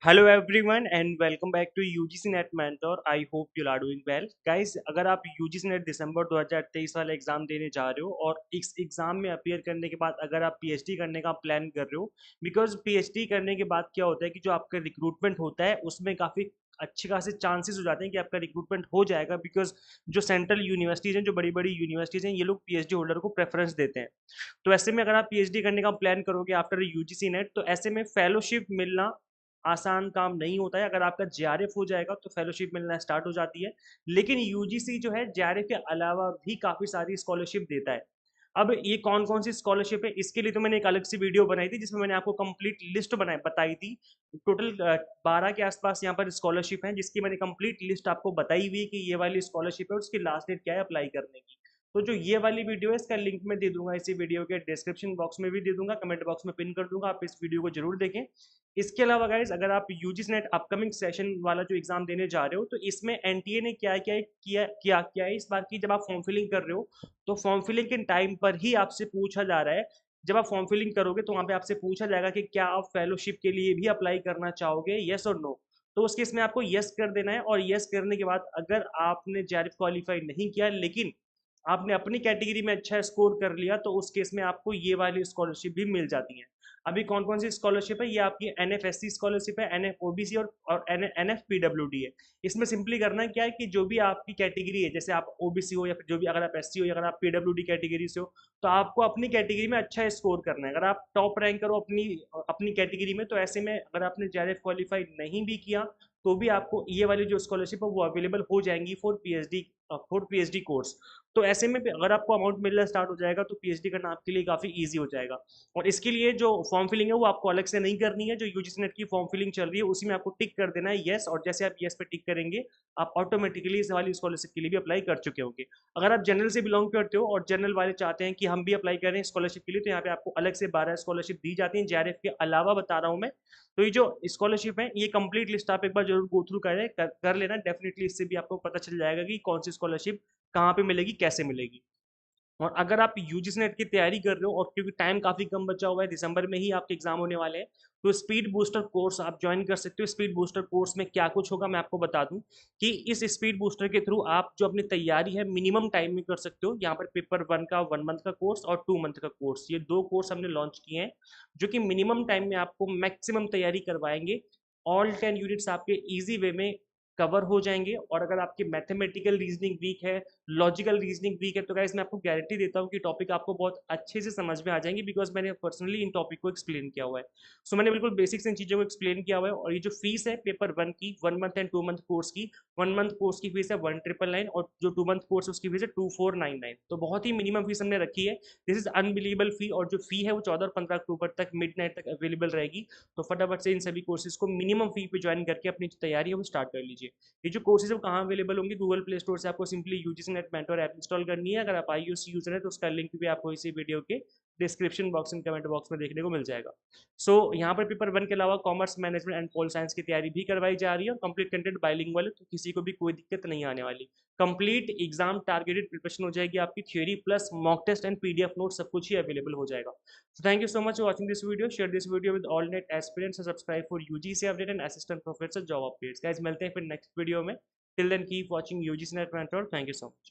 Hello everyone and welcome back to UGC NET mentor. I hope you are doing well guys. अगर आप UGC net दिसंबर 2023 वाला exam देने जा रहे हो और इस एग्जाम में अपीयर करने के बाद अगर आप पीएचडी करने का प्लान कर रहे हो, बिकॉज पीएचडी करने के बाद क्या होता है कि जो आपका रिक्रूटमेंट होता है उसमें काफ़ी अच्छे खासे चांसेस हो जाते हैं कि आपका रिक्रूटमेंट हो जाएगा। बिकॉज जो सेंट्रल यूनिवर्सिटीज़ हैं, जो बड़ी बड़ी यूनिवर्सिटीज़ हैं, ये लोग पीएचडी होल्डर को प्रेफरेंस देते हैं। तो ऐसे में अगर आप पीएचडी करने का प्लान करोगे आफ्टर यूजीसी नेट, तो ऐसे में फेलोशिप मिलना आसान काम नहीं होता है। अगर आपका जेआरएफ हो जाएगा तो फेलोशिप मिलना स्टार्ट हो जाती है। लेकिन यूजीसी जो है जेआरएफ के अलावा भी काफ़ी सारी स्कॉलरशिप देता है। अब ये कौन कौन सी स्कॉलरशिप है, इसके लिए तो मैंने एक अलग सी वीडियो बनाई थी जिसमें मैंने आपको कंप्लीट लिस्ट बनाई बताई थी। टोटल 12 के आसपास यहाँ पर स्कॉलरशिप है, जिसकी मैंने कंप्लीट लिस्ट आपको बताई हुई है कि ये वाली स्कॉलरशिप है और उसकी लास्ट डेट क्या है अप्लाई करने की। तो जो ये वाली वीडियो है इसका लिंक मैं दे दूंगा, इसी वीडियो के डिस्क्रिप्शन बॉक्स में भी दे दूंगा, कमेंट बॉक्स में पिन कर दूंगा, आप इस वीडियो को जरूर देखें। इसके अलावा गाइज, अगर आप यूजीसी नेट अपकमिंग सेशन वाला जो एग्जाम देने जा रहे हो, तो इसमें एनटीए ने क्या क्या किया है इस बार की, जब आप फॉर्म फिलिंग कर रहे हो तो फॉर्म फिलिंग के टाइम पर ही आपसे पूछा जा रहा है। जब आप फॉर्म फिलिंग करोगे तो वहां पे आपसे पूछा जाएगा कि क्या आप फेलोशिप के लिए भी अप्लाई करना चाहोगे, यस और नो। तो उस केस में आपको यस कर देना है, और यस करने के बाद अगर आपने जेआरएफ क्वालिफाई नहीं किया लेकिन आपने अपनी कैटेगरी में अच्छा स्कोर कर लिया, तो उस केस में आपको ये वाली स्कॉलरशिप भी मिल जाती है। अभी कौन कौन सी स्कॉलरशिप है, ये आपकी एनएफएससी स्कॉलरशिप है, एनएफ ओबीसी और एनएफ पीडब्ल्यूडी है। इसमें सिंपली करना क्या है कि जो भी आपकी कैटेगरी है, जैसे आप ओबीसी हो या फिर जो भी, अगर आप एससी हो या अगर आप पीडब्ल्यूडी कैटेगरी से हो, तो आपको अपनी कैटेगरी में अच्छा स्कोर करना है। अगर आप टॉप रैंक करो अपनी अपनी कैटेगरी में, तो ऐसे में अगर आपने जेआरएफ क्वालिफाई नहीं भी किया तो भी आपको ये वाली जो स्कॉलरशिप है वो अवेलेबल हो जाएंगी फॉर पीएचडी कोर्स। तो ऐसे में भी अगर आपको अमाउंट मिलना स्टार्ट हो जाएगा तो पीएचडी करना आपके लिए काफ़ी इजी हो जाएगा। और इसके लिए जो फॉर्म फिलिंग है वो आपको अलग से नहीं करनी है, जो यूजीसी नेट की फॉर्म फिलिंग चल रही है उसी में आपको टिक कर देना है यस, और जैसे आप यस पे टिक करेंगे आप ऑटोमेटिकली इस वाली स्कॉलरशिप के लिए भी अप्लाई कर चुके होंगे। अगर आप जनरल से बिलोंग करते हो और जनरल वाले चाहते हैं कि हम भी अप्लाई करें स्कॉलरशिप के लिए, तो यहाँ पे आपको अलग से 12 स्कॉलरशिप दी जाती हैं जेआरएफ के अलावा, बता रहा हूँ मैं। तो ये जो स्कॉलरशिप है, ये कंप्लीट लिस्ट आप एक बार जरूर गो थ्रू कर लेना। डेफिनेटली इससे भी आपको पता चल जाएगा कि कौन सी स्कॉलरशिप कहाँ पे मिलेगी, कैसे मिलेगी। और अगर आप यूजीसी नेट की तैयारी कर रहे हो और क्योंकि टाइम काफ़ी कम बचा हुआ है, दिसंबर में ही आपके एग्जाम होने वाले हैं, तो स्पीड बूस्टर कोर्स आप ज्वाइन कर सकते हो। स्पीड बूस्टर कोर्स में क्या कुछ होगा मैं आपको बता दूं कि इस स्पीड बूस्टर के थ्रू आप जो अपनी तैयारी है मिनिमम टाइम में कर सकते हो। यहाँ पर पेपर 1 का 1 मंथ का कोर्स और 2 मंथ का कोर्स, ये दो कोर्स हमने लॉन्च किए हैं जो कि मिनिमम टाइम में आपको मैक्सिमम तैयारी करवाएंगे। ऑल 10 यूनिट्स आपके ईजी वे में कवर हो जाएंगे। और अगर आपकी मैथमेटिकल रीजनिंग वीक है, लॉजिकल रीजनिंग वीक है, तो गाइस मैं आपको गारंटी देता हूँ कि टॉपिक आपको बहुत अच्छे से समझ में आ जाएंगे, बिकॉज मैंने पर्सनली इन टॉपिक को एक्सप्लेन किया हुआ है। सो मैंने बिल्कुल बेसिक्स इन चीज़ों को एक्सप्लेन किया हुआ है। और ये जो फीस है पेपर 1 की, 1 मंथ एंड 2 मंथ कोर्स की, 1 मंथ कोर्स की फीस है 1999 और जो 2 मंथ कोर्स है उसकी फीस है 2499। तो बहुत ही मिनिमम फीस हमने रखी है। दिस इज अनबिलीवेबल फी, और जो फी है वो 14 और 15 अक्टूबर तक मिड नाइट तक अवेलेबल रहेगी। तो फटाफट से इन सभी कोर्सेज को मिनिमम फी पे ज्वाइन करके अपनी जो तैयारी है वो स्टार्ट कर लीजिए। ये जो कोर्सेज है वो कहाँ अवेलेबल होंगे, गूगल प्ले स्टोर से आपको simply UGC NET mentor app install करनी है। अगर आप iOS यूजर है तो उसका लिंक भी आपको इसी वीडियो के description box and comment box में देखने को मिल जाएगा। सो यहाँ पर पेपर 1 के अलावा commerce management and pol science की तैयारी भी करवाई जा रही है, और कंप्लीट कंटेंट बाइलिंगुअल है, तो किसी को भी कोई दिक्कत नहीं आने वाली। कंप्लीट एग्जाम टारगेटेड प्रिपरेशन हो जाएगी आपकी, theory plus mock test and PDF note सब कुछ ही अवेलेबल हो जाएगा। So thank you so much for watching this video. Share this video with all net aspirants and subscribe for UGC update and assistant professor job updates. Guys, मिलते हैं फिर next video में। Till then, keep watching UGC Net Mentor. Thank you so much.